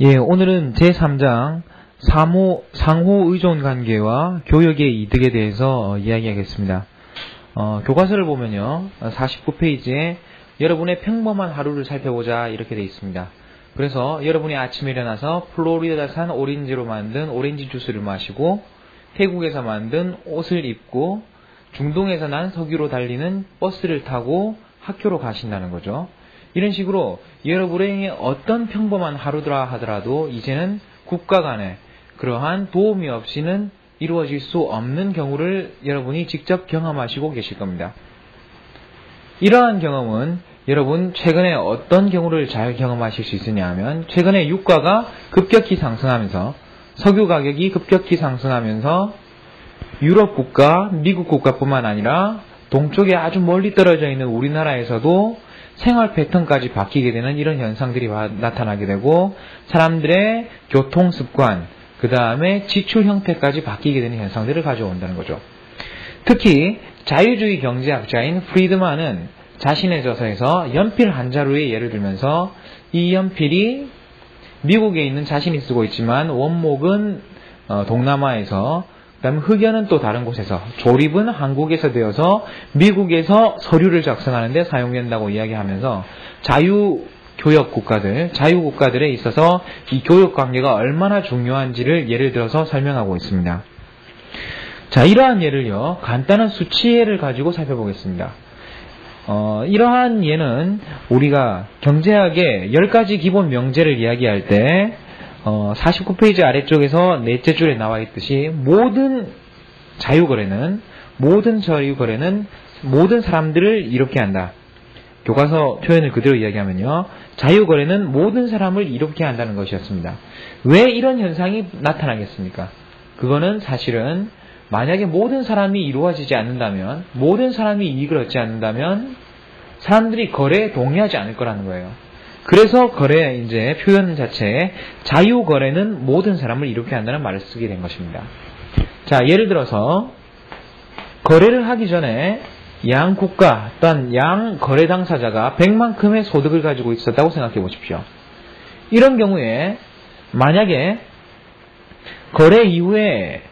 예, 오늘은 제3장 상호 의존 관계와 교역의 이득에 대해서 이야기하겠습니다. 교과서를 보면요, 49페이지에 여러분의 평범한 하루를 살펴보자 이렇게 되어 있습니다. 그래서 여러분이 아침에 일어나서 플로리다산 오렌지로 만든 오렌지 주스를 마시고 태국에서 만든 옷을 입고 중동에서 난 석유로 달리는 버스를 타고 학교로 가신다는 거죠. 이런 식으로 여러분의 어떤 평범한 하루더라 하더라도 이제는 국가 간에 그러한 도움이 없이는 이루어질 수 없는 경우를 여러분이 직접 경험하시고 계실 겁니다. 이러한 경험은 여러분 최근에 어떤 경우를 잘 경험하실 수 있으냐 하면, 최근에 유가가 급격히 상승하면서 석유 가격이 급격히 상승하면서 유럽 국가, 미국 국가뿐만 아니라 동쪽에 아주 멀리 떨어져 있는 우리나라에서도 생활 패턴까지 바뀌게 되는 이런 현상들이 나타나게 되고, 사람들의 교통 습관, 그 다음에 지출 형태까지 바뀌게 되는 현상들을 가져온다는 거죠. 특히 자유주의 경제학자인 프리드만은 자신의 저서에서 연필 한 자루의 예를 들면서, 이 연필이 미국에 있는 자신이 쓰고 있지만 원목은 동남아에서, 그 다음에 흑연은 또 다른 곳에서, 조립은 한국에서 되어서 미국에서 서류를 작성하는 데 사용된다고 이야기하면서 자유교역 국가들, 자유국가들에 있어서 이 교역관계가 얼마나 중요한지를 예를 들어서 설명하고 있습니다. 자, 이러한 예를요, 간단한 수치예를 가지고 살펴보겠습니다. 이러한 예는 우리가 경제학의 10가지 기본 명제를 이야기할 때 49페이지 아래쪽에서 넷째 줄에 나와 있듯이 모든 자유거래는, 모든 자유거래는 모든 사람들을 이롭게 한다. 교과서 표현을 그대로 이야기하면요, 자유거래는 모든 사람을 이롭게 한다는 것이었습니다. 왜 이런 현상이 나타나겠습니까? 그거는 사실은 만약에 모든 사람이 이루어지지 않는다면, 모든 사람이 이익을 얻지 않는다면 사람들이 거래에 동의하지 않을 거라는 거예요. 그래서 거래 이제 표현 자체에 자유거래는 모든 사람을 이롭게 한다는 말을 쓰게 된 것입니다. 자, 예를 들어서 거래를 하기 전에 양 국가 또는 양 거래 당사자가 100만큼의 소득을 가지고 있었다고 생각해 보십시오. 이런 경우에 만약에 거래 이후에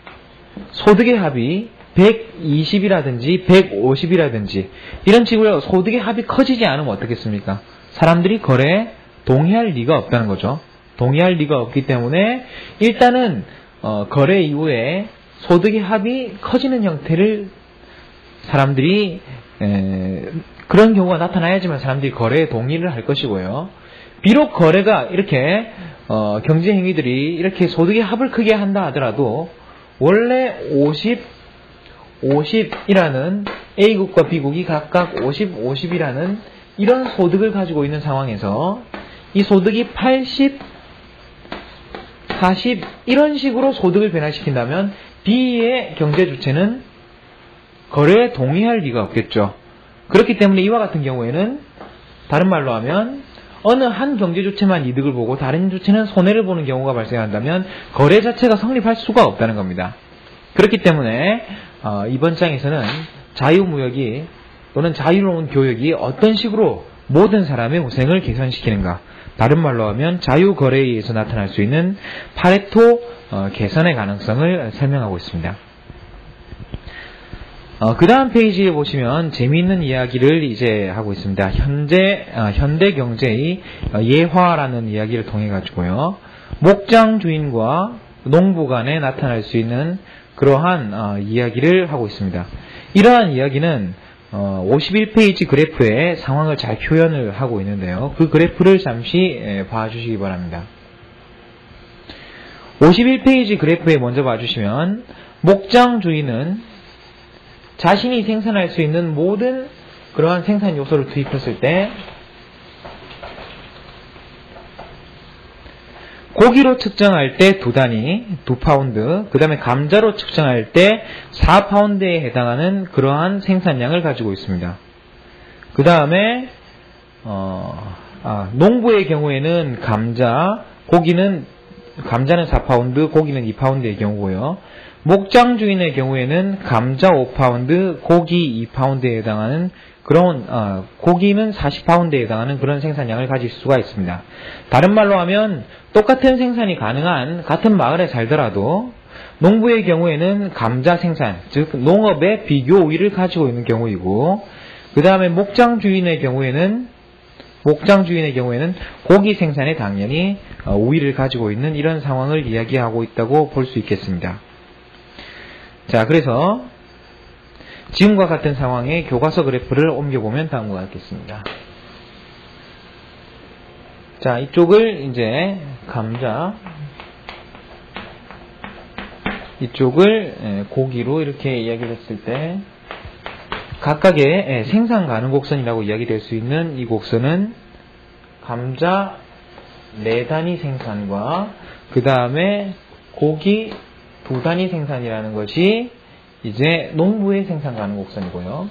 소득의 합이 120이라든지 150이라든지 이런 식으로 소득의 합이 커지지 않으면 어떻겠습니까? 사람들이 거래에 동의할 리가 없다는 거죠. 동의할 리가 없기 때문에 일단은 거래 이후에 소득의 합이 커지는 형태를 사람들이 그런 경우가 나타나야지만 사람들이 거래에 동의를 할 것이고요. 비록 거래가 이렇게 경제 행위들이 이렇게 소득의 합을 크게 한다 하더라도 원래 50이라는 A국과 B국이 각각 50이라는 이런 소득을 가지고 있는 상황에서 이 소득이 80, 40 이런 식으로 소득을 변화시킨다면 B의 경제 주체는 거래에 동의할 리가 없겠죠. 그렇기 때문에 이와 같은 경우에는 다른 말로 하면 어느 한 경제 주체만 이득을 보고 다른 주체는 손해를 보는 경우가 발생한다면 거래 자체가 성립할 수가 없다는 겁니다. 그렇기 때문에 이번 장에서는 자유무역이 또는 자유로운 교역이 어떤 식으로 모든 사람의 후생을 개선시키는가, 다른 말로 하면 자유거래에 의해서 나타날 수 있는 파레토 개선의 가능성을 설명하고 있습니다. 그 다음 페이지에 보시면 재미있는 이야기를 이제 하고 있습니다. 현대 경제의 예화라는 이야기를 통해 가지고요, 목장 주인과 농부 간에 나타날 수 있는 그러한 이야기를 하고 있습니다. 이러한 이야기는 51페이지 그래프의 상황을 잘 표현을 하고 있는데요, 그 그래프를 잠시 봐주시기 바랍니다. 51페이지 그래프에 먼저 봐주시면, 목장 주인은 자신이 생산할 수 있는 모든 그러한 생산 요소를 투입했을 때 고기로 측정할 때 2단위, 2파운드, 그 다음에 감자로 측정할 때 4파운드에 해당하는 그러한 생산량을 가지고 있습니다. 그 다음에 농부의 경우에는 감자는 4파운드, 고기는 2파운드의 경우고요. 목장 주인의 경우에는 감자 5파운드, 고기 2파운드에 해당하는 그런 고기는 40파운드에 해당하는 그런 생산량을 가질 수가 있습니다. 다른 말로 하면 똑같은 생산이 가능한 같은 마을에 살더라도 농부의 경우에는 감자 생산, 즉 농업의 비교 우위를 가지고 있는 경우이고, 그 다음에 목장 주인의 경우에는 고기 생산에 당연히 우위를 가지고 있는 이런 상황을 이야기하고 있다고 볼 수 있겠습니다. 자, 그래서 지금과 같은 상황의 교과서 그래프를 옮겨보면 다음과 같겠습니다. 자, 이쪽을 이제 감자, 이쪽을 고기로 이렇게 이야기를 했을 때 각각의 생산 가능 곡선이라고 이야기될 수 있는 이 곡선은 감자 4단위 생산과 그 다음에 고기 2단위 생산이라는 것이 이제 농부의 생산 가능 곡선이고요.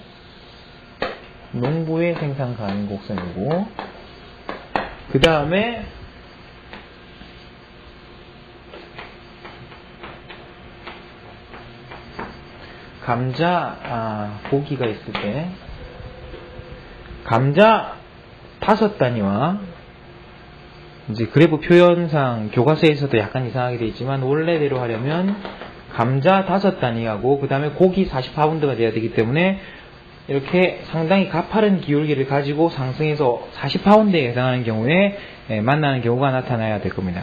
농부의 생산 가능 곡선이고, 그 다음에 감자 고기가 있을 때 감자 5단위와 이제 그래프 표현상 교과서에서도 약간 이상하게 되어 있지만 원래대로 하려면 감자 5단위하고 그 다음에 고기 40파운드가 돼야 되기 때문에 이렇게 상당히 가파른 기울기를 가지고 상승해서 40파운드에 해당하는 경우에 만나는 경우가 나타나야 될 겁니다.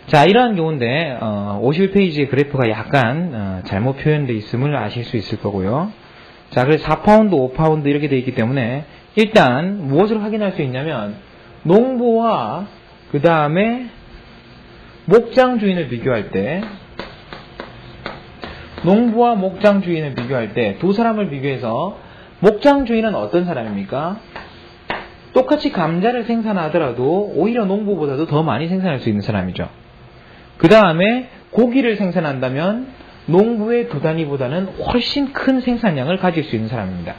자, 이러한 경우인데 51페이지의 그래프가 약간 잘못 표현되어 있음을 아실 수 있을 거고요. 자, 그래서 4파운드, 5파운드 이렇게 되어 있기 때문에 일단 무엇을 확인할 수 있냐면 농부와 그 다음에 목장 주인을 비교할 때 두 사람을 비교해서 목장 주인은 어떤 사람입니까? 똑같이 감자를 생산하더라도 오히려 농부보다도 더 많이 생산할 수 있는 사람이죠. 그 다음에 고기를 생산한다면 농부의 2단위보다는 훨씬 큰 생산량을 가질 수 있는 사람입니다.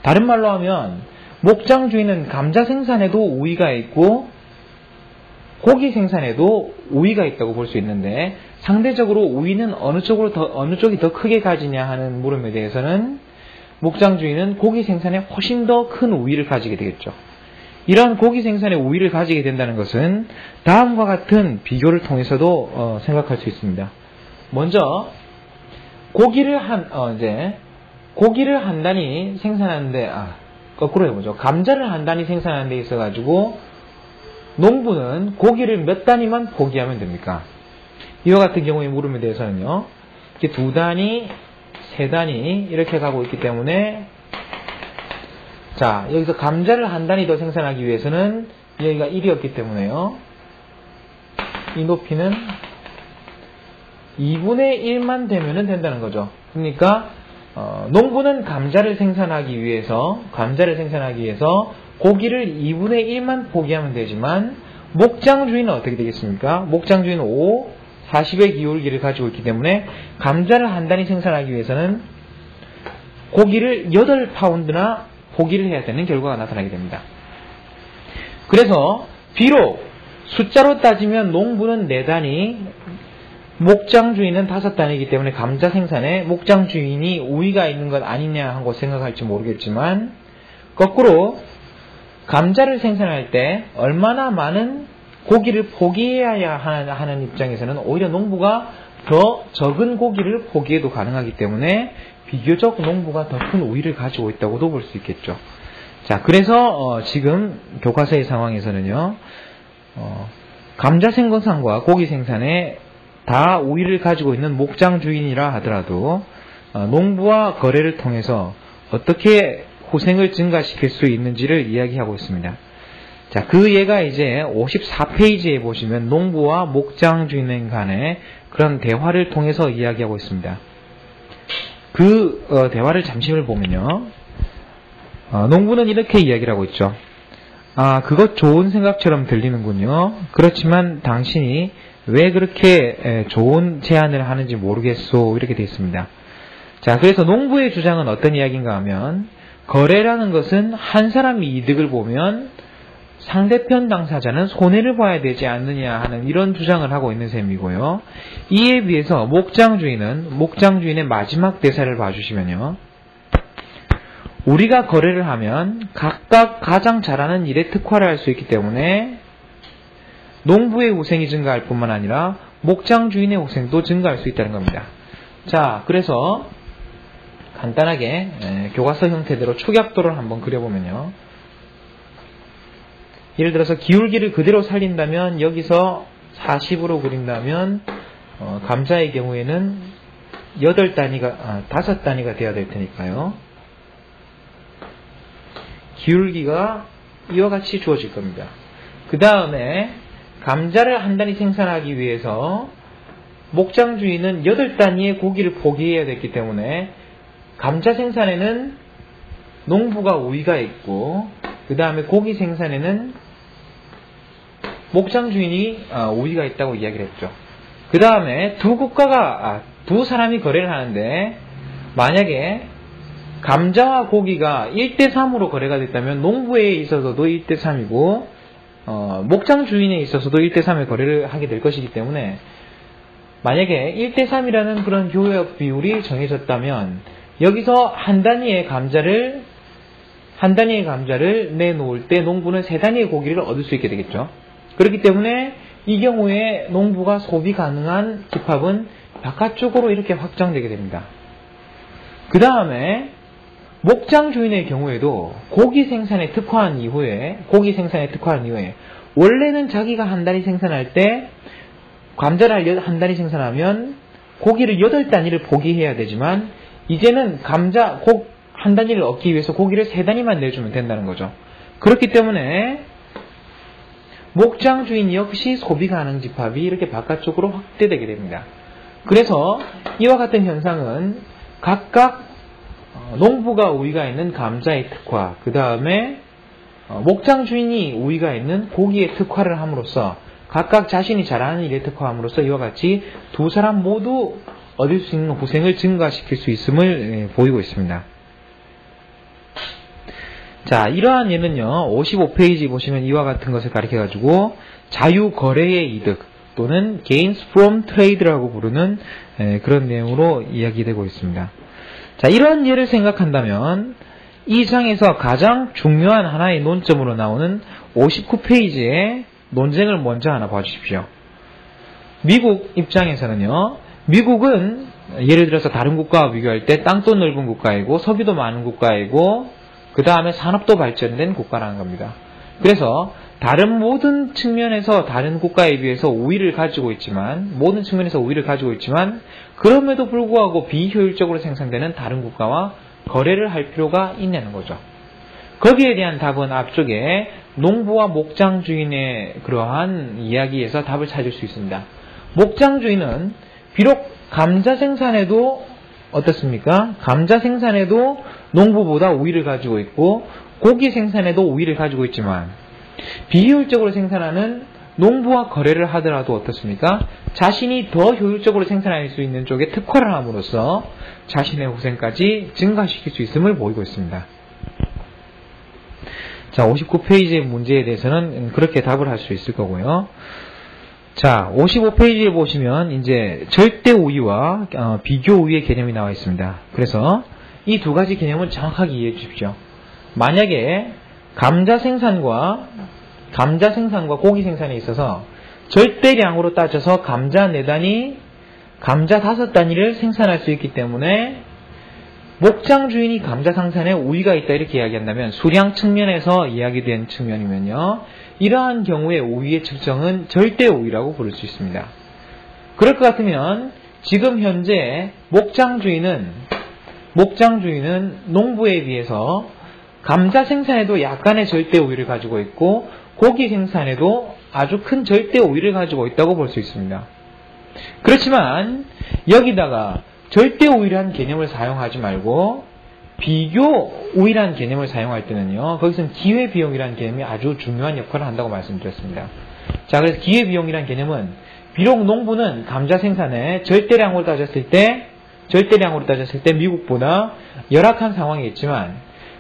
다른 말로 하면 목장 주인은 감자 생산에도 우위가 있고 고기 생산에도 우위가 있다고 볼 수 있는데, 상대적으로 우위는 어느 쪽이 더 크게 가지냐 하는 물음에 대해서는 목장 주인은 고기 생산에 훨씬 더 큰 우위를 가지게 되겠죠. 이러한 고기 생산의 우위를 가지게 된다는 것은 다음과 같은 비교를 통해서도 생각할 수 있습니다. 먼저 고기를 한 단위 생산하는데 거꾸로 해보죠. 감자를 한 단위 생산하는 데 있어가지고 농부는 고기를 몇 단위만 포기하면 됩니까? 이와 같은 경우의 물음에 대해서는요, 이렇게 2단위, 3단위 이렇게 가고 있기 때문에, 자, 여기서 감자를 한 단위 더 생산하기 위해서는 여기가 1이었기 때문에요, 이 높이는 2분의 1만 되면 된다는 거죠. 그러니까 농부는 감자를 생산하기 위해서 고기를 2분의 1만 포기하면 되지만 목장 주인은 어떻게 되겠습니까? 목장 주인은 5, 40의 기울기를 가지고 있기 때문에 감자를 한 단위 생산하기 위해서는 고기를 8파운드나 포기를 해야 되는 결과가 나타나게 됩니다. 그래서 비록 숫자로 따지면 농부는 4단위, 목장 주인은 5단위이기 때문에 감자 생산에 목장 주인이 우위가 있는 것 아니냐 하고 생각할지 모르겠지만, 거꾸로 감자를 생산할 때 얼마나 많은 고기를 포기해야 하는 입장에서는 오히려 농부가 더 적은 고기를 포기해도 가능하기 때문에 비교적 농부가 더 큰 우위를 가지고 있다고도 볼 수 있겠죠. 자, 그래서 지금 교과서의 상황에서는요, 감자 생산과 고기 생산에 다 우위를 가지고 있는 목장 주인이라 하더라도 농부와 거래를 통해서 어떻게 후생을 증가시킬 수 있는지를 이야기하고 있습니다. 자, 그 예가 이제 54페이지에 보시면 농부와 목장 주인 간의 그런 대화를 통해서 이야기하고 있습니다. 그 대화를 잠시만 보면요, 농부는 이렇게 이야기를 하고 있죠. 그것 좋은 생각처럼 들리는군요. 그렇지만 당신이 왜 그렇게 좋은 제안을 하는지 모르겠소. 이렇게 되어 있습니다. 자, 그래서 농부의 주장은 어떤 이야기인가 하면, 거래라는 것은 한 사람이 이득을 보면 상대편 당사자는 손해를 봐야 되지 않느냐 하는 이런 주장을 하고 있는 셈이고요. 이에 비해서 목장주인의 마지막 대사를 봐주시면요. 우리가 거래를 하면 각각 가장 잘하는 일에 특화를 할 수 있기 때문에 농부의 후생이 증가할 뿐만 아니라 목장주인의 후생도 증가할 수 있다는 겁니다. 자, 그래서 간단하게 교과서 형태대로 축약도를 한번 그려보면요. 예를 들어서 기울기를 그대로 살린다면 여기서 40으로 그린다면 감자의 경우에는 5단위가 되어야 될 테니까요. 기울기가 이와 같이 주어질 겁니다. 그 다음에 감자를 한 단위 생산하기 위해서 목장주인은 8단위의 고기를 포기해야 됐기 때문에 감자 생산에는 농부가 우위가 있고 그 다음에 고기 생산에는 목장주인이 우위가 있다고 이야기를 했죠. 그 다음에 두 사람이 거래를 하는데 만약에 감자와 고기가 1대3으로 거래가 됐다면 농부에 있어서도 1대3이고 목장주인에 있어서도 1대3의 거래를 하게 될 것이기 때문에 만약에 1대3이라는 그런 교역 비율이 정해졌다면 여기서 한 단위의 감자를 내놓을 때 농부는 3단위의 고기를 얻을 수 있게 되겠죠. 그렇기 때문에 이 경우에 농부가 소비 가능한 집합은 바깥쪽으로 이렇게 확장되게 됩니다. 그 다음에 목장주인의 경우에도 고기 생산에 특화한 이후에 원래는 자기가 한 단위 생산할 때 감자를 한 단위 생산하면 고기를 8단위를 포기해야 되지만 이제는 한 단위를 얻기 위해서 고기를 3단위만 내주면 된다는 거죠. 그렇기 때문에 목장주인 역시 소비 가능 집합이 이렇게 바깥쪽으로 확대되게 됩니다. 그래서 이와 같은 현상은 각각 농부가 우위가 있는 감자의 특화, 그 다음에 목장주인이 우위가 있는 고기의 특화를 함으로써 각각 자신이 잘하는 일에 특화함으로써 이와 같이 두 사람 모두 얻을 수 있는 후생을 증가시킬 수 있음을 보이고 있습니다. 자, 이러한 예는요, 55페이지 보시면 이와 같은 것을 가리켜가지고 자유거래의 이득 또는 gains from trade라고 부르는 그런 내용으로 이야기되고 있습니다. 자, 이런 예를 생각한다면 이 장에서 가장 중요한 하나의 논점으로 나오는 59페이지의 논쟁을 먼저 하나 봐주십시오. 미국 입장에서는요, 미국은 예를 들어서 다른 국가와 비교할 때 땅도 넓은 국가이고 석유도 많은 국가이고 그 다음에 산업도 발전된 국가라는 겁니다. 그래서 모든 측면에서 다른 국가에 비해서 우위를 가지고 있지만 그럼에도 불구하고 비효율적으로 생산되는 다른 국가와 거래를 할 필요가 있냐는 거죠. 거기에 대한 답은 앞쪽에 농부와 목장주인의 그러한 이야기에서 답을 찾을 수 있습니다. 목장주인은 비록 감자 생산에도 어떻습니까? 감자 생산에도 농부보다 우위를 가지고 있고 고기 생산에도 우위를 가지고 있지만 비효율적으로 생산하는 농부와 거래를 하더라도 어떻습니까? 자신이 더 효율적으로 생산할 수 있는 쪽에 특화를 함으로써 자신의 후생까지 증가시킬 수 있음을 보이고 있습니다. 자, 59페이지의 문제에 대해서는 그렇게 답을 할 수 있을 거고요. 자, 55페이지에 보시면 이제 절대 우위와 비교 우위의 개념이 나와 있습니다. 그래서 이 두 가지 개념을 정확하게 이해해 주십시오. 만약에 감자 생산과 고기 생산에 있어서 절대량으로 따져서 감자 4단위, 감자 5단위를 생산할 수 있기 때문에 목장주인이 감자 생산에 우위가 있다 이렇게 이야기한다면 수량 측면에서 이야기된 측면이면요. 이러한 경우의 우위의 측정은 절대 우위라고 부를 수 있습니다. 그럴 것 같으면 지금 현재 목장주인은 농부에 비해서 감자 생산에도 약간의 절대 우위를 가지고 있고 고기 생산에도 아주 큰 절대 우위를 가지고 있다고 볼 수 있습니다. 그렇지만 여기다가 절대 우위라는 개념을 사용하지 말고 비교 우위라는 개념을 사용할 때는요. 거기서는 기회비용이라는 개념이 아주 중요한 역할을 한다고 말씀드렸습니다. 자, 그래서 기회비용이라는 개념은 비록 농부는 감자 생산에 절대량으로 따졌을 때 미국보다 열악한 상황이 있지만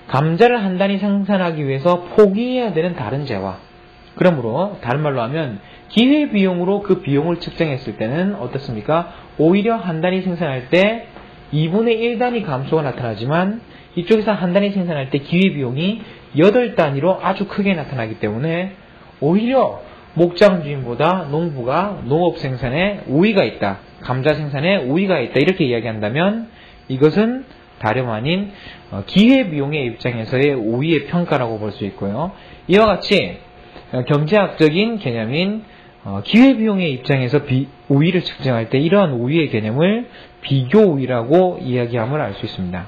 감자를 한 단위 생산하기 위해서 포기해야 되는 다른 재화. 그러므로 다른 말로 하면 기회비용으로 그 비용을 측정했을 때는 어떻습니까? 오히려 한 단위 생산할 때 2분의 1단위 감소가 나타나지만 이쪽에서 한 단위 생산할 때 기회비용이 8단위로 아주 크게 나타나기 때문에 오히려 목장 주인보다 농부가 농업 생산에 우위가 있다. 감자 생산에 우위가 있다. 이렇게 이야기한다면 이것은 다름 아닌 기회비용의 입장에서의 우위의 평가라고 볼 수 있고요. 이와 같이 경제학적인 개념인 기회비용의 입장에서 우위를 측정할 때 이러한 우위의 개념을 비교 우위라고 이야기함을 알 수 있습니다.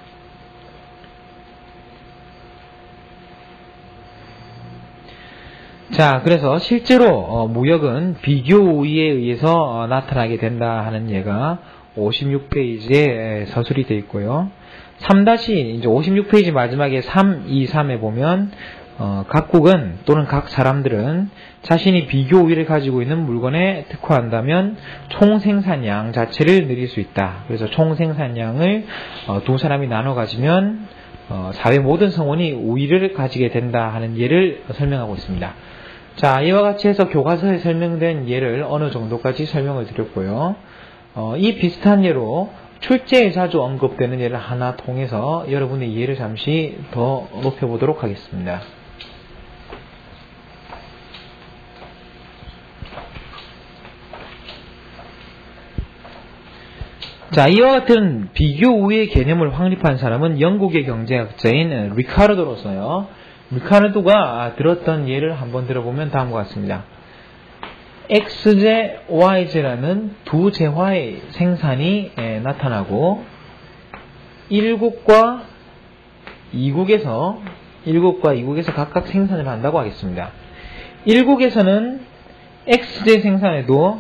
자, 그래서 실제로 무역은 비교 우위에 의해서 나타나게 된다 하는 예가 56페이지에 서술이 되어 있고요. 56페이지 마지막에 323에 보면 각국은 또는 각 사람들은 자신이 비교 우위를 가지고 있는 물건에 특화한다면 총생산량 자체를 늘릴 수 있다. 그래서 총생산량을 두 사람이 나눠 가지면 사회 모든 성원이 우위를 가지게 된다 하는 예를 설명하고 있습니다. 자, 이와 같이 해서 교과서에 설명된 예를 어느 정도까지 설명을 드렸고요. 이 비슷한 예로 출제에 자주 언급되는 예를 하나 통해서 여러분의 이해를 잠시 더 높여보도록 하겠습니다. 자, 이와 같은 비교 우위의 개념을 확립한 사람은 영국의 경제학자인 리카르도로서요. 리카르도가 들었던 예를 한번 들어보면 다음과 같습니다. XJ, YJ라는 두 재화의 생산이 나타나고 1국과 2국에서 각각 생산을 한다고 하겠습니다. 1국에서는 XJ 생산에도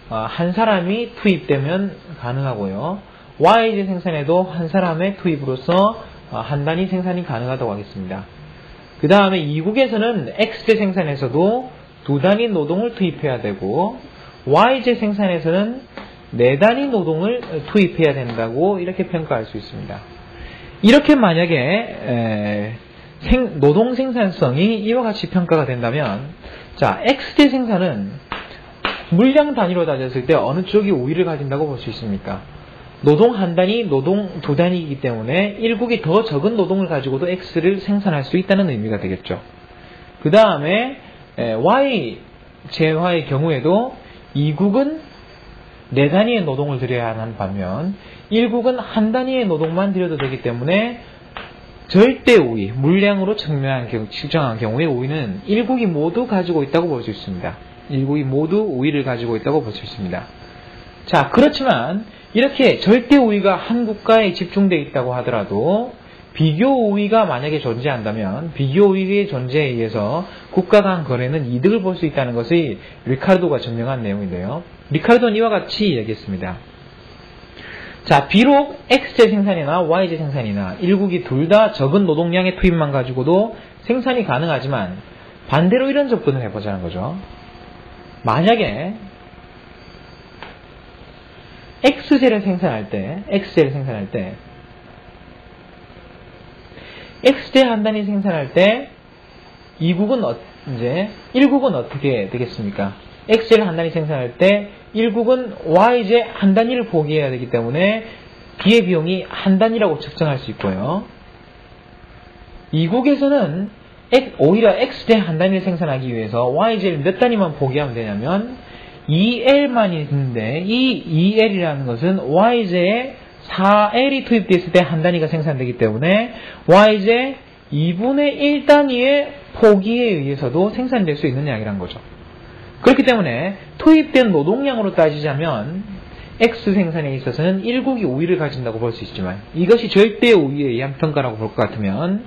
한 사람이 투입되면 가능하고요. YJ 생산에도 한 사람의 투입으로서 한 단위 생산이 가능하다고 하겠습니다. 그 다음에 2국에서는 XJ 생산에서도 두 단위 노동을 투입해야 되고 YJ 생산에서는 네 단위 노동을 투입해야 된다고 이렇게 평가할 수 있습니다. 이렇게 만약에 노동 생산성이 이와 같이 평가가 된다면 자, XJ 생산은 물량 단위로 따졌을 때 어느 쪽이 우위를 가진다고 볼 수 있습니까? 노동 한 단위, 노동 두 단위이기 때문에 1국이 더 적은 노동을 가지고도 X를 생산할 수 있다는 의미가 되겠죠. 그 다음에 Y 재화의 경우에도 2국은 네 단위의 노동을 들여야 하는 반면 1국은 한 단위의 노동만 들여도 되기 때문에 절대 우위, 물량으로 측정한 경우의 우위는 1국이 모두 가지고 있다고 볼 수 있습니다. 1국이 모두 우위를 가지고 있다고 볼 수 있습니다. 자, 그렇지만 이렇게 절대 우위가 한 국가에 집중되어 있다고 하더라도 비교 우위가 만약에 존재한다면 비교 우위의 존재에 의해서 국가 간 거래는 이득을 볼 수 있다는 것이 리카르도가 증명한 내용인데요. 리카르도는 이와 같이 얘기했습니다. 자, 비록 XJ 생산이나 YJ 생산이나 1국이 둘 다 적은 노동량의 투입만 가지고도 생산이 가능하지만 반대로 이런 접근을 해보자는 거죠. 만약에 XJ를 생산할 때 XJ 한 단위 생산할 때 1국은 어떻게 되겠습니까? XJ를 한 단위 생산할 때 1국은 YJ 한 단위를 포기해야 되기 때문에 기회비용이 한 단위라고 측정할 수 있고요. 2국에서는 오히려 XJ 한 단위를 생산하기 위해서 YJ를 몇 단위만 포기하면 되냐면 2L만 있는데 이 2L이라는 것은 YJ에 4L이 투입되어 있을 때 한 단위가 생산되기 때문에 YJ 2분의 1 단위의 포기에 의해서도 생산될 수 있는 양이란 거죠. 그렇기 때문에 투입된 노동량으로 따지자면 X 생산에 있어서는 1국이 우위를 가진다고 볼 수 있지만 이것이 절대 우위에 의한 평가라고 볼 것 같으면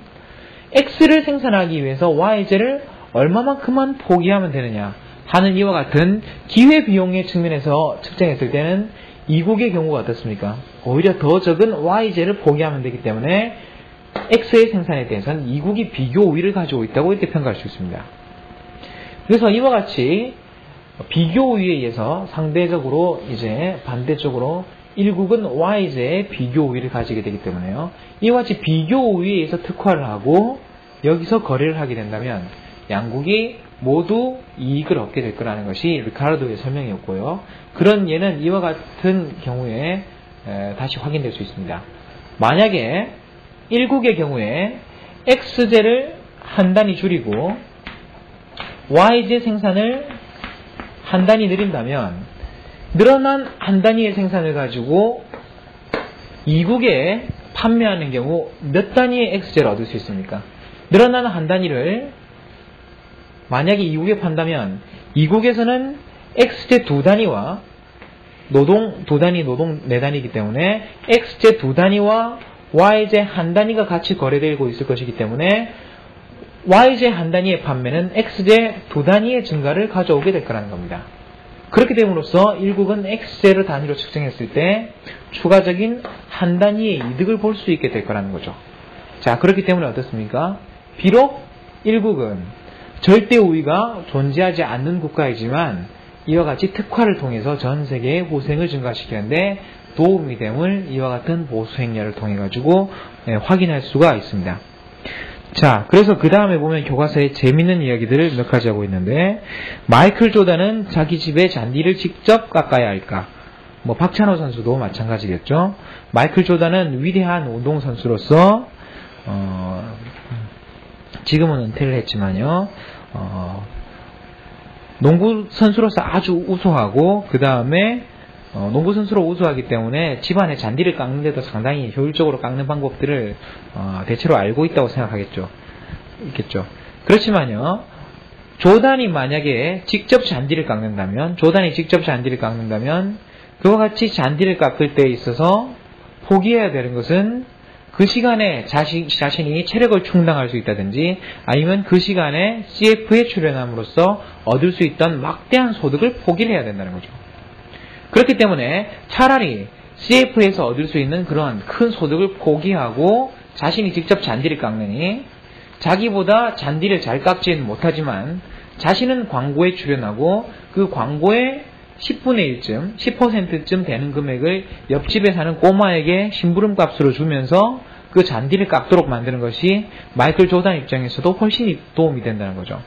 X를 생산하기 위해서 YJ를 얼마만큼만 포기하면 되느냐 하는 이와 같은 기회비용의 측면에서 측정했을 때는 2국의 경우가 어떻습니까? 오히려 더 적은 YJ를 포기하면 되기 때문에 X의 생산에 대해서는 2국이 비교 우위를 가지고 있다고 이렇게 평가할 수 있습니다. 그래서 이와 같이 비교 우위에 의해서 상대적으로 반대쪽으로 1국은 Y제의 비교 우위를 가지게 되기 때문에요. 이와 같이 비교 우위에서 특화를 하고 여기서 거래를 하게 된다면 양국이 모두 이익을 얻게 될 거라는 것이 리카르도의 설명이었고요. 그런 예는 이와 같은 경우에 다시 확인될 수 있습니다. 만약에 1국의 경우에 X제를 한 단위 줄이고 Y제 생산을 한 단위 늘린다면 늘어난 한 단위의 생산을 가지고 2국에 판매하는 경우 몇 단위의 X제를 얻을 수 있습니까? 늘어나는 한 단위를 만약에 2국에 판다면 2국에서는 X제 2단위와 노동 2단위, 노동 4단위이기 때문에 X제 2단위와 Y제 1단위가 같이 거래되고 있을 것이기 때문에 Y제 1단위의 판매는 X제 2단위의 증가를 가져오게 될 거라는 겁니다. 그렇게 됨으로써 1국은 X제를 단위로 측정했을 때 추가적인 1단위의 이득을 볼 수 있게 될 거라는 거죠. 자, 그렇기 때문에 어떻습니까? 비록 1국은 절대 우위가 존재하지 않는 국가이지만 이와 같이 특화를 통해서 전 세계의 호생을 증가시키는데 도움이 됨을 이와 같은 보수 행렬을 통해 가지고 확인할 수가 있습니다. 자, 그래서 그 다음에 보면 교과서에 재밌는 이야기들을 몇 가지 하고 있는데 마이클 조던은 자기 집에 잔디를 직접 깎아야 할까? 박찬호 선수도 마찬가지겠죠. 마이클 조던은 위대한 운동선수로서 지금은 은퇴를 했지만요. 농구 선수로서 아주 우수하고 그 다음에 농구 선수로 우수하기 때문에 집안에 잔디를 깎는데도 상당히 효율적으로 깎는 방법들을 대체로 알고 있다고 생각하겠죠. 있겠죠. 그렇지만요. 조던이 만약에 직접 잔디를 깎는다면 그와 같이 잔디를 깎을 때 있어서 포기해야 되는 것은 그 시간에 자신이 체력을 충당할 수 있다든지 아니면 그 시간에 CF에 출연함으로써 얻을 수 있던 막대한 소득을 포기를 해야 된다는 거죠. 그렇기 때문에 차라리 CF에서 얻을 수 있는 그런 큰 소득을 포기하고 자신이 직접 잔디를 깎느니 자기보다 잔디를 잘 깎지는 못하지만 자신은 광고에 출연하고 그 광고의 10분의 1쯤, 10%쯤 되는 금액을 옆집에 사는 꼬마에게 심부름값으로 주면서 그 잔디를 깎도록 만드는 것이 마이클 조던 입장에서도 훨씬 도움이 된다는 거죠.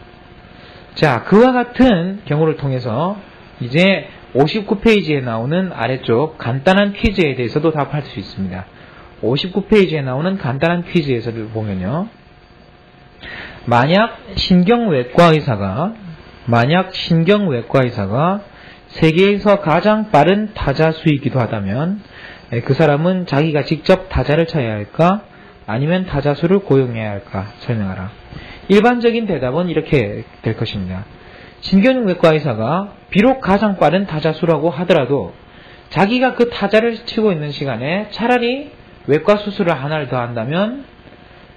자, 그와 같은 경우를 통해서 이제 59페이지에 나오는 아래쪽 간단한 퀴즈에 대해서도 답할 수 있습니다. 59페이지에 나오는 간단한 퀴즈에서를 보면요. 만약 신경외과 의사가 세계에서 가장 빠른 타자수이기도 하다면 그 사람은 자기가 직접 타자를 쳐야 할까? 아니면 타자수를 고용해야 할까? 설명하라. 일반적인 대답은 이렇게 될 것입니다. 신경외과 의사가 비록 가장 빠른 타자수라고 하더라도 자기가 그 타자를 치고 있는 시간에 차라리 외과 수술을 하나를 더 한다면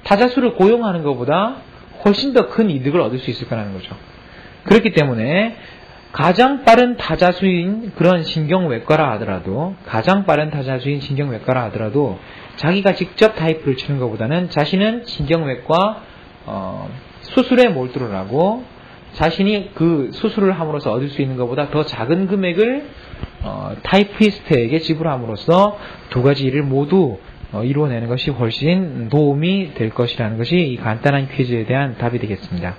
타자수를 고용하는 것보다 훨씬 더 큰 이득을 얻을 수 있을 거라는 거죠. 그렇기 때문에 가장 빠른 타자수인 그런 신경외과라 하더라도 자기가 직접 타이프를 치는 것보다는 자신은 신경외과 수술에 몰두를 하고 자신이 그 수술을 함으로써 얻을 수 있는 것보다 더 작은 금액을 타이피스트에게 지불함으로써 두 가지 일을 모두 이루어내는 것이 훨씬 도움이 될 것이라는 것이 이 간단한 퀴즈에 대한 답이 되겠습니다.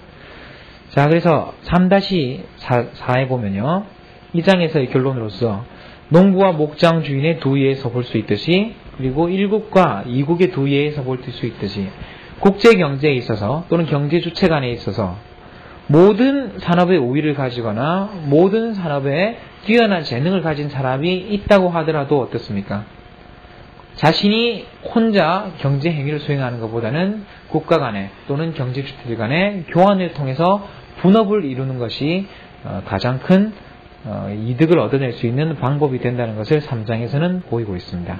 자, 그래서 3-4에 보면요. 이 장에서의 결론으로서 농부와 목장 주인의 두 예에서 볼 수 있듯이 그리고 1국과 2국의 두 예에서 볼 수 있듯이 국제 경제에 있어서 또는 경제 주체 간에 있어서 모든 산업의 우위를 가지거나 모든 산업에 뛰어난 재능을 가진 사람이 있다고 하더라도 어떻습니까? 자신이 혼자 경제 행위를 수행하는 것보다는 국가 간에 또는 경제 주체들 간에 교환을 통해서 분업을 이루는 것이 가장 큰 이득을 얻어낼 수 있는 방법이 된다는 것을 3장에서는 보이고 있습니다.